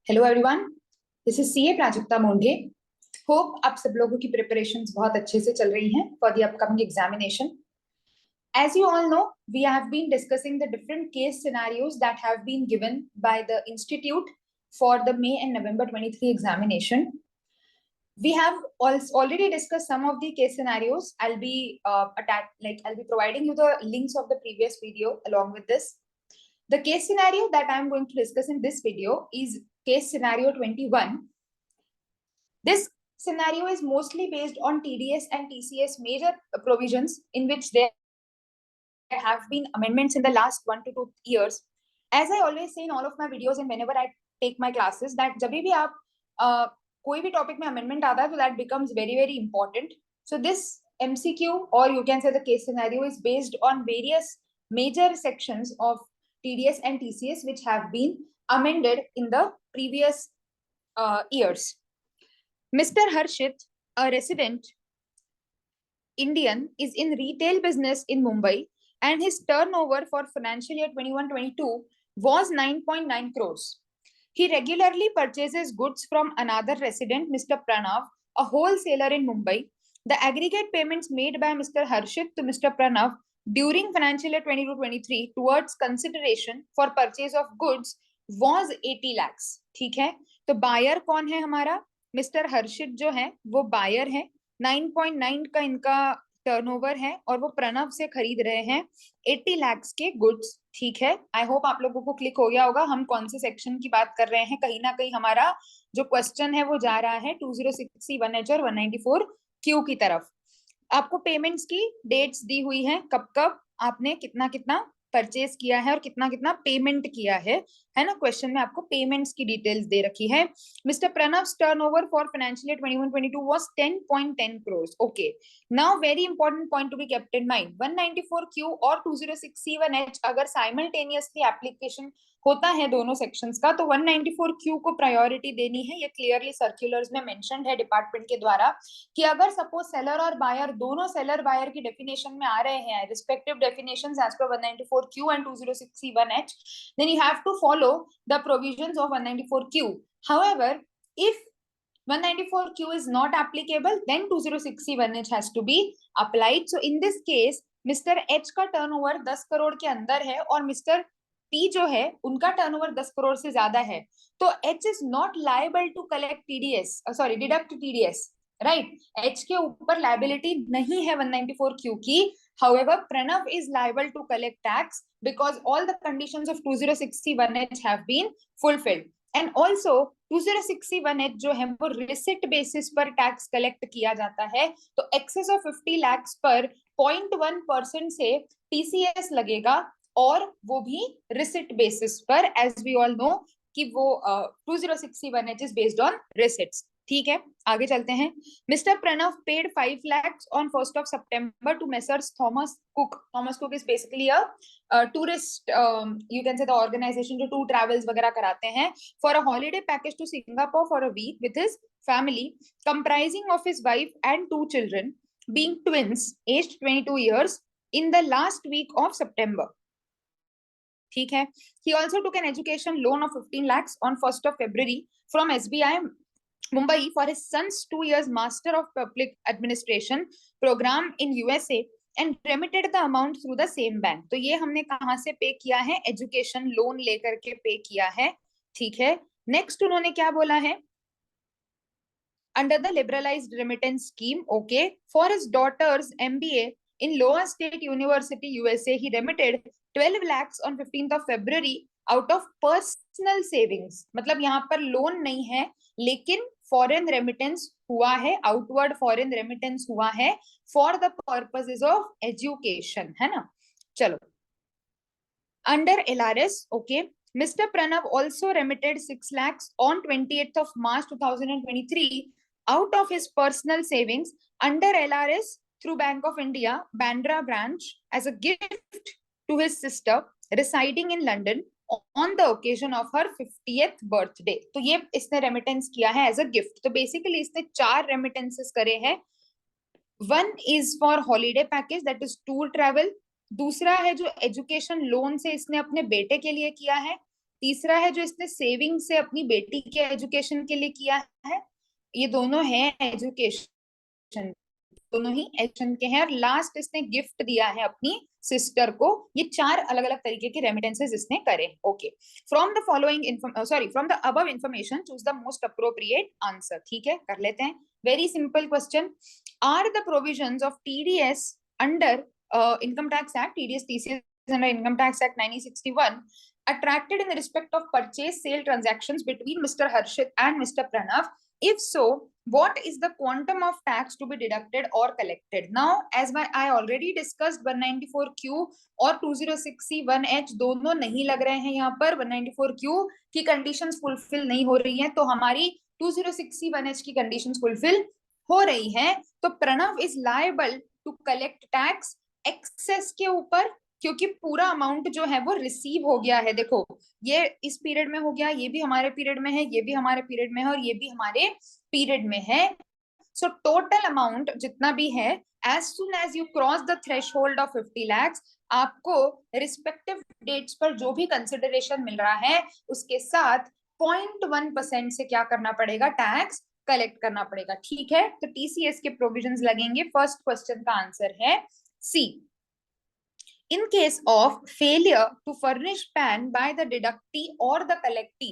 Hello everyone, this is CA Prajakta Monghe. Hope आप सब लोगों की प्रिपरेशंस बहुत अच्छे से चल रही हैं for the upcoming examination. As you all know, we have been discussing the different case scenarios that have been given by the institute for the May and November 23 examination. We have already discussed some of the case scenarios. I'll be providing you the links of the previous video along with this. The case scenario that I'm going to discuss in this video is case scenario 21. This scenario is mostly based on TDS and TCS major provisions in which there have been amendments in the last 1 to 2 years. As I always say in all of my videos and whenever I take my classes, that जब भी आप कोई भी topic में amendment आता है तो that becomes very very important. So this MCQ, or you can say the case scenario, is based on various major sections of TDS and TCS which have been amended in the previous years. Mr. Harshit, a resident Indian, is in retail business in Mumbai, and his turnover for financial year 21-22 was 9.9 crores. He regularly purchases goods from another resident, Mr. Pranav, a wholesaler in Mumbai. The aggregate payments made by Mr. Harshit to Mr. Pranav during financial year 22-23 towards consideration for purchase of goods was 80 lakhs. ठीक है, तो buyer कौन है हमारा? Mister हर्षित जो है वो buyer है, 9.9 का इनका टर्नओवर है और वो प्रणव से खरीद रहे हैं 80 लाख के गुड्स। ठीक है, आई होप आप लोगों को क्लिक हो गया होगा हम कौन से सेक्शन की बात कर रहे हैं। कहीं ना कहीं हमारा जो क्वेश्चन है वो जा रहा है 2060-1H और 194Q की तरफ। आपको पेमेंट्स की डेट्स दी हुई है, कब कब आपने कितना कितना परचेज किया है और कितना कितना पेमेंट किया है ना। क्वेश्चन में आपको पेमेंट्स की डिटेल्स दे रखी है। Mister Pranav's turnover for financial year 21-22 was 10.10 crores. Okay, now very important point to be kept in mind, 194Q और 2061H अगर साइमल्टेनियसली एप्लीकेशन होता है दोनों सेक्शंस का तो 194Q को प्रायोरिटी देनी है। ये क्लियरली सर्कुलर्स में मेंशन्ड है डिपार्टमेंट के द्वारा कि अगर सपोज सेलर और बायर दोनों सेलर बायर की डेफिनेशन में आ रहे हैं, respective definitions as per 194Q and 2061H, then you have to follow the provisions of 194Q. However, if 194Q is not applicable, then 2061H has to be applied. So in this case, Mr. H का turnover 10 crore के अंदर है और mister P जो है उनका turnover 10 crore से ज्यादा है, तो H is not liable to collect TDS, deduct TDS, right? H के ऊपर liability नहीं है 194Q की. However, Pranav is liable to collect tax because all the conditions of 2061H have been fulfilled. And also 2061H जो है वो receipt basis पर tax collect किया जाता है, तो एक्सेस ऑफ 50 lakhs पर 0.1% से टीसीएस लगेगा और वो भी रिसिट बेसिस पर, एज वी ऑल नो कि वो 2061H is based on receipts. ठीक है, आगे चलते हैं. Mister Pranav paid 5 lakhs on 1st of September to Messrs. Thomas Cook. Thomas Cook is basically a tourist, you can say the organization जो tour travels वगैरह कराते हैं, for a holiday package to Singapore for a week with his family comprising of his wife and 2 children being twins aged 22 years in the last week of September. ठीक है. He also took an education loan of 15 lakhs on 1st of February from SBI Mumbai for his son's 2 years Master of Public Administration program in USA and remitted the amount through the same bank. तो ये हमने कहाँ से पे किया है? Education loan लेकर के पे किया है. ठीक है, नेक्स्ट उन्होंने क्या बोला है? Under the liberalized remittance scheme, okay, for his daughter's MBA in Iowa State University, USA, he remitted 12 lakhs on 15th of February out of personal savings. मतलब यहाँ पर लोन नहीं है लेकिन फॉरेन रेमिटेंस हुआ है, आउटवर्ड फॉरेन रेमिटेंस हुआ है for the purposes of education, है ना. चलो, under LRS, okay, Mr. Pranav also remitted 6 lakhs on 28th of March 2023 out of his personal savings under LRS through Bank of India, Bandra branch, as a gift to his sister residing in London on the occasion of her 50th birthday. तो ये इसने remittance किया है as a gift. तो basically इसने 4 remittances करे हैं. One is for holiday package, that is tour travel. दूसरा है जो एजुकेशन लोन से इसने अपने बेटे के लिए किया है, तीसरा है जो इसने सेविंग से अपनी बेटी के एजुकेशन के लिए किया है, ये दोनों है एजुकेशन, दोनों ही एजुकेशन के हैं। और लास्ट इसने गिफ्ट दिया है अपनी सिस्टर को। ये चार अलग अलग तरीके के रेमिटेंसेस इसने करे। Okay, from the following from the above information choose the most appropriate answer. ठीक है, कर लेते हैं। Very simple question, are the provisions of TDS under income tax act, TDS TCS under income tax act 1961 attracted in respect of purchase sale transactions between Mr. Harshit and Mr. Pranav? If so, what is the quantum of tax to be deducted or collected? Now, as I already discussed, 194Q और 206C1H दोनों नहीं लग रहे हैं यहाँ पर। 194Q की conditions fulfil नहीं हो रही हैं, तो हमारी 206C1H की कंडीशंस फुलफिल हो रही हैं। तो Pranav is liable to collect tax excess के ऊपर, क्योंकि पूरा अमाउंट जो है वो रिसीव हो गया है। देखो, ये इस पीरियड में हो गया, ये भी हमारे पीरियड में है, ये भी हमारे पीरियड में है, और ये भी हमारे पीरियड में है। सो टोटल अमाउंट जितना भी है, as soon as you cross the threshold of 50 lakhs, आपको रिस्पेक्टिव डेट्स पर जो भी कंसिडरेशन मिल रहा है उसके साथ 0.1% से क्या करना पड़ेगा, टैक्स कलेक्ट करना पड़ेगा। ठीक है, तो टीसीएस के प्रोविजंस लगेंगे। फर्स्ट क्वेश्चन का आंसर है सी। In case of failure to furnish PAN by the deductee or the collectee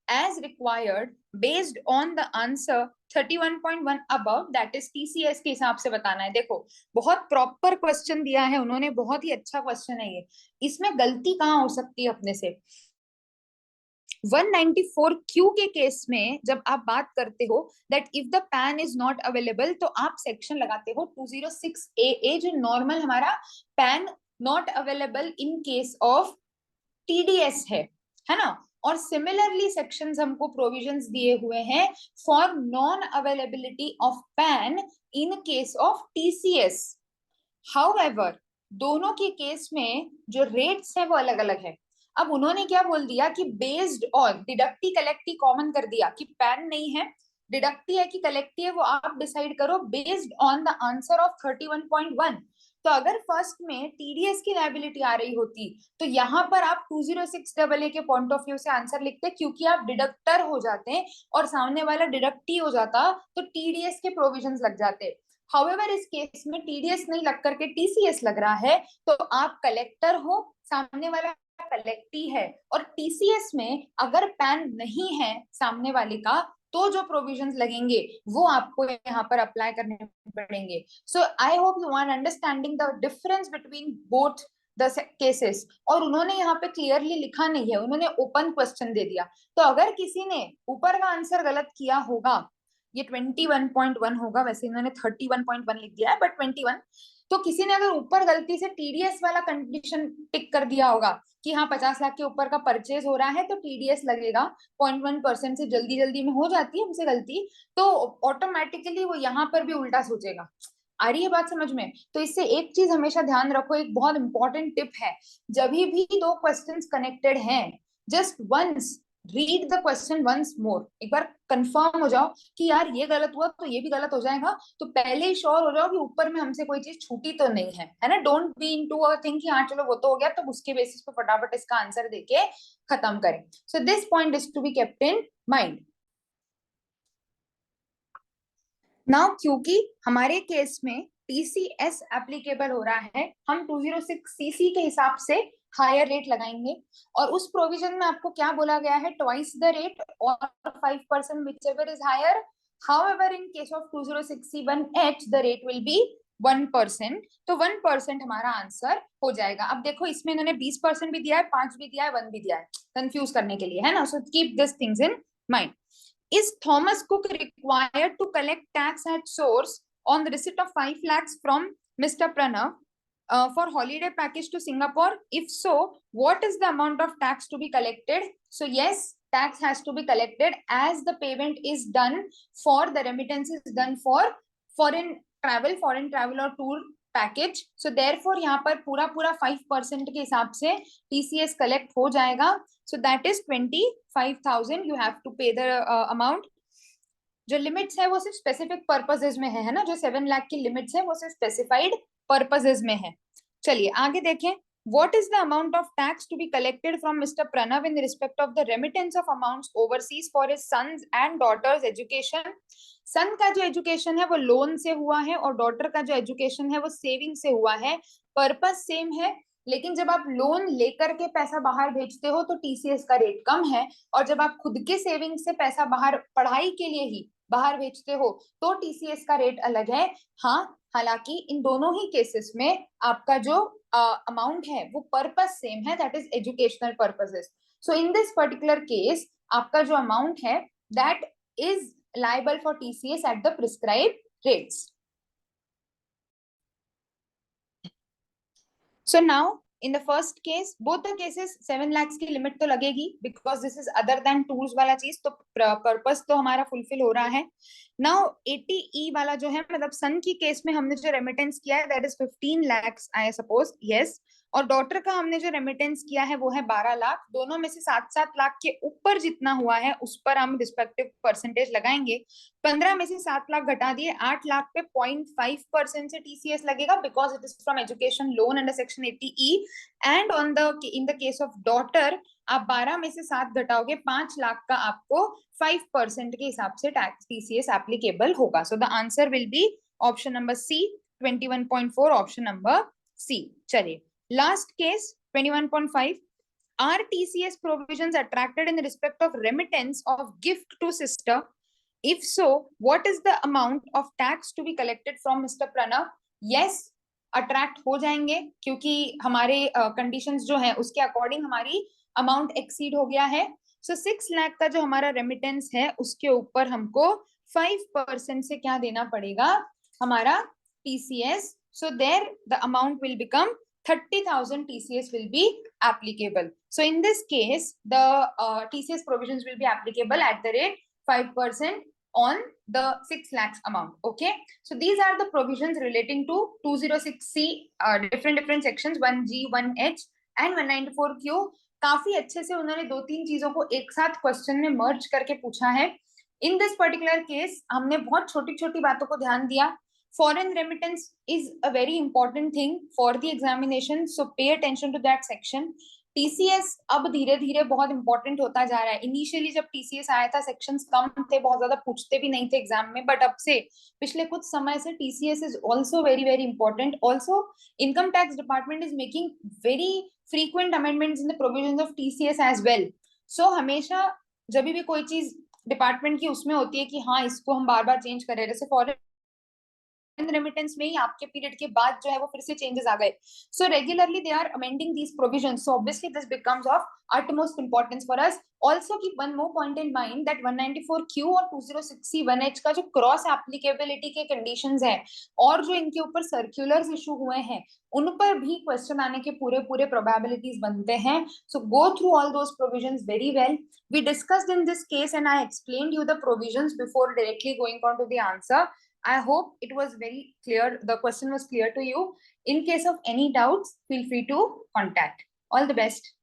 as required based on the answer 31.1 above, that is TCS के हिसाब से बताना है। देखो, बहुत प्रॉपर क्वेश्चन दिया है उन्होंने, बहुत ही अच्छा क्वेश्चन है ये। इसमें गलती कहाँ हो सकती है अपने से? 194Q के केस में जब आप बात करते हो that if the pan is not available, तो आप सेक्शन लगाते हो 206AA, जो नॉर्मल हमारा pan not available in case of TDS है ना। और सिमिलरली सेक्शंस हमको प्रोविजंस दिए हुए हैं for non availability of pan in case of TCS. However, दोनों के केस में जो रेट्स है वो अलग अलग है। अब उन्होंने क्या बोल दिया कि बेस्ड ऑन डिडक्टी कलेक्टी कॉमन कर दिया कि पैन नहीं है, डिडक्टी है कि कलेक्टी है वो आप डिसाइड करो based on the answer of 31.1। तो अगर फर्स्ट में टीडीएस की लायबिलिटी आ रही होती तो यहाँ पर आप 206AA के पॉइंट ऑफ व्यू से आंसर लिखते, क्योंकि आप डिडक्टर हो जाते और सामने वाला डिडक्टी हो जाता तो टीडीएस के प्रोविजंस लग जाते। हाउएवर इस केस में टीडीएस नहीं लग करके टीसीएस लग रहा है, तो आप कलेक्टर हो, सामने वाला कलेक्टी है। और टीसीएस में अगर पैन नहीं है सामने वाले का, तो जो प्रोविजंस लगेंगे वो आपको यहाँ पर अप्लाई करने पड़ेंगे। So I hope you are understanding the difference between both the cases. और उन्होंने यहाँ पे क्लियरली लिखा नहीं है, उन्होंने ओपन क्वेश्चन दे दिया। तो अगर किसी ने ऊपर का आंसर गलत किया होगा, ये 21.1 होगा, वैसे इन्होंने 31.1 लिख दिया है बट 21, तो किसी ने अगर ऊपर गलती से टीडीएस वाला कंडीशन टिक कर दिया होगा कि हाँ 50 लाख के ऊपर का परचेज हो रहा है तो टीडीएस लगेगा, 0.1% से जल्दी जल्दी में हो जाती है हमसे गलती, तो ऑटोमेटिकली वो यहाँ पर भी उल्टा सोचेगा। आ रही है बात समझ में? तो इससे एक चीज हमेशा ध्यान रखो, एक बहुत इंपॉर्टेंट टिप है, जब भी दो क्वेश्चंस कनेक्टेड हैं, just once read the question once more, एक बार कंफर्म हो जाओ कि यार ये गलत हुआ तो ये भी गलत हो जाएगा, तो पहले ही श्योर हो जाओ कि ऊपर में हमसे कोई चीज छूटी तो नहीं है ना। Don't be into a thing कि हाँ चलो वो तो हो गया, तो उसके बेसिस पे फटाफट इसका आंसर देके खत्म करें। So this point is to be kept in mind. Now क्योंकि हमारे केस में टीसीएस एप्लीकेबल हो रहा है, हम 206CC के हिसाब से हायर रेट लगाएंगे। और उस प्रोविजन में आपको क्या बोला गया है, ट्वाइस द रेट और 5% whichever is higher. However, in case of 206C1H the rate will be 1%, तो 1% हमारा आंसर हो जाएगा। अब देखो इसमें इन्होंने 20% भी दिया है, 5 भी दिया है, 1 भी दिया है, कंफ्यूज करने के लिए, है ना। So keep this things in mind. Is Thomas Cook required to collect tax at source on the receipt of 5 lakhs from Mr. Pranav for holiday package to Singapore? If so, what is the amount of tax to be collected? So yes, tax has to be collected as the payment is done for the remittance is done for foreign travel or tour package. So therefore यहाँ पर पूरा 5% के हिसाब से TCS collect हो जाएगा। So that is 25,000 you have to pay the amount. जो limits है वो सिर्फ स्पेसिफिक पर्पसेस में है ना, जो 7 लाख की लिमिट्स है वो सिर्फ स्पेसिफाइड पर्पसेस में है। चलिए आगे देखें। What is the amount of tax to be collected from Mr. Pranav in respect of the remittance of amounts overseas for his sons and daughters education? सन का जो एजुकेशन है वो लोन से हुआ है और डॉटर का जो एजुकेशन है वो सेविंग से हुआ है. पर्पस सेम है, लेकिन जब आप लोन लेकर के पैसा बाहर भेजते हो तो टीसीएस का रेट कम है, और जब आप खुद के सेविंग से पैसा बाहर पढ़ाई के लिए ही बाहर भेजते हो तो टीसीएस का रेट अलग है. हाँ, हालांकि इन दोनों ही केसेस में आपका जो अमाउंट है वो पर्पस सेम है, that is educational purposes. So in this particular case आपका जो अमाउंट है that is liable for TCS at the prescribed rates. So now in the first case, both the cases 7 lakhs की limit तो लगेगी because this is other than tools वाला चीज, तो purpose तो हमारा फुलफिल हो रहा है. नाउ 80E वाला जो है, मतलब सन की केस में हमने जो रेमिटेंस किया है that is 15 lakhs I suppose, yes, और डॉटर का हमने जो रेमिटेंस किया है वो है 12 लाख. दोनों में से 7-7 लाख के ऊपर जितना हुआ है उस पर हम रिस्पेक्टिव परसेंटेज लगाएंगे. 15 में से 7 लाख घटा दिए, 8 लाख पे 0.5% से टीसीएस लगेगा because it is from education loan under section 80E. And on the in the case of daughter आप 12 में से 7 घटाओगे, 5 लाख का आपको 5% के हिसाब से टैक्स टीसीएस एप्लीकेबल होगा. So the answer will be option number C, 21.4, option number C. चलिए last case 21.5. Are TCS provisions attracted in respect of remittance of gift to sister? If so, what is the amount of tax to be collected from Mr. Pranav? Yes, attract हो जाएंगे क्योंकि हमारे conditions जो हैं उसके according हमारी amount exceed हो गया है. सो 6 लाख का जो हमारा रेमिटेंस है उसके ऊपर हमको 5% से क्या देना पड़ेगा, हमारा TCS. So there the amount will become 30,000 TCS will be applicable. So in this case, the TCS provisions will be applicable at the rate 5% on the 6 lakhs amount. Okay. So these are the provisions relating to 206C, different sections, 1G, 1H and 194Q. काफी अच्छे से उन्होंने 2-3 चीजों को एक साथ question में मर्ज करके पूछा है. इन दिस पर्टिकुलर केस हमने बहुत छोटी छोटी बातों को ध्यान दिया. Foreign remittance is a very important thing for the examination, so pay attention to that section. TCS अब धीरे धीरे बहुत इंपॉर्टेंट होता जा रहा है. इनिशियली जब TCS आया था सेक्शंस कम थे, बहुत ज्यादा पूछते भी नहीं थे एग्जाम में, बट अब से पिछले कुछ समय से TCS is also very very important. Also income tax department is making very frequent amendments in the provisions of TCS as well. So हमेशा जब भी कोई चीज डिपार्टमेंट की उसमें होती है कि हाँ इसको हम बार बार चेंज करें, जैसे फॉरेन रेमिटेंस में ही आपके पीरियड के बाद जो है वो फिर से चेंजेस आ गए. So regularly they are amending these provisions, so obviously this becomes of utmost importance for us. Also keep one more point in mind that 194Q और 206C 1H का जो क्रॉस एप्लीकेबिलिटी के कंडीशंस हैं और जो इनके ऊपर सर्कुलर्स इशू हुए हैं उन पर भी क्वेश्चन आने के पूरे प्रोबेबिलिटीज बनते हैं. So go through all those provisions very well. We discussed in this case and I explained you the provisions before directly going on to the answer. I hope it was very clear. The question was clear to you. In case of any doubts, feel free to contact. All the best.